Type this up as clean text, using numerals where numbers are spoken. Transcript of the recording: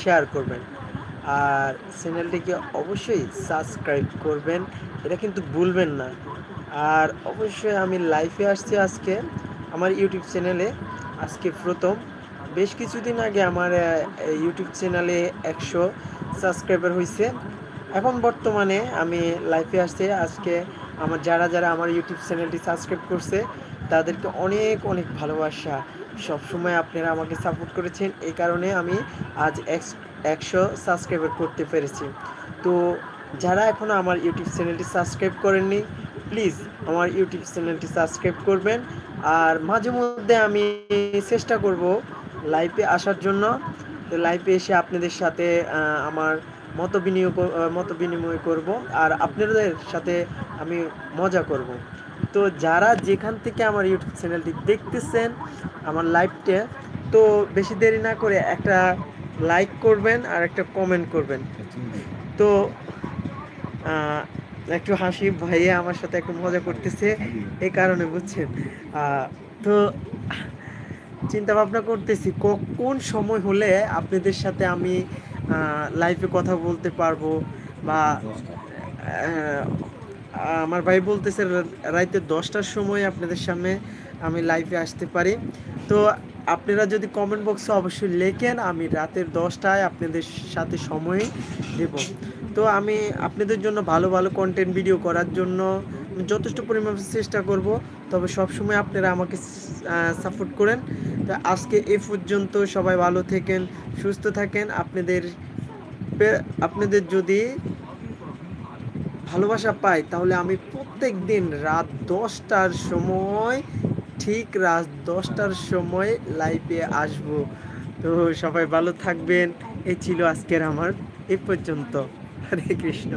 Share করবেন, আর চ্যানেলটিকে অবশ্যই সাবস্ক্রাইব করবেন, এটা কিন্তু ভুলবেন না। আর অবশ্যই আমি লাইভে আসছি আজকে আমার ইউটিউব চ্যানেলে, আজকে প্রথম। বেশ কিছুদিন আগে আমার ইউটিউব চ্যানেলে 100 সাবস্ক্রাইবার হয়েছে। এখন বর্তমানে আমি লাইভে আসছি আজকে। আমার যারা যারা আমার ইউটিউব চ্যানেলটি সাবস্ক্রাইব করছে তাদেরকে অনেক অনেক ভালোবাসা। সবসময় আপনারা আমাকে সাপোর্ট করেছেন, এই কারণে আমি আজ 100 সাবস্ক্রাইবার করতে পেরেছি। তো যারা এখনও আমার ইউটিউব চ্যানেলটি সাবস্ক্রাইব করেননি, প্লিজ আমার ইউটিউব চ্যানেলটি সাবস্ক্রাইব করবেন। আর মাঝে মধ্যে আমি চেষ্টা করব লাইভে আসার জন্য। তো লাইভে এসে আপনাদের সাথে আমার মত বিনিময় করব, আর আপনাদের সাথে আমি মজা করব। তো যারা যেখান থেকে আমার ইউটিউব চ্যানেলটি দেখতেছেন আমার লাইভটা, তো বেশি দেরি না করে একটা লাইক করবেন আর একটা কমেন্ট করবেন। তো একটু হাসি, ভাইয়া আমার সাথে একটু মজা করতেছে এই কারণে, বুঝছেন। তো চিন্তা ভাবনা করতেছি কোন সময় হলে আপনাদের সাথে আমি লাইভে কথা বলতে পারবো, বা আমার ভাই বলতেছে রাতে 10টার সময় আপনাদের সামনে আমি লাইভে আসতে পারি। তো আপনারা যদি কমেন্ট বক্সে অবশ্যই লেখেন, আমি রাতের 10টায় আপনাদের সাথে সময় দেব। তো আমি আপনাদের জন্য ভালো ভালো কন্টেন্ট ভিডিও করার জন্য যথেষ্ট পরিমাণ চেষ্টা করব, তবে সবসময় আপনারা আমাকে সাপোর্ট করেন। তো আজকে এই পর্যন্ত, সবাই ভালো থাকেন, সুস্থ থাকেন। আপনাদের যদি ভালোবাসা পাই তাহলে আমি প্রত্যেক দিন রাত 10টার সময়, ঠিক রাত 10টার সময় লাইভে আসব। তো সবাই ভালো থাকবেন। এই ছিল আজকের আমার এই পর্যন্ত। হরে কৃষ্ণ।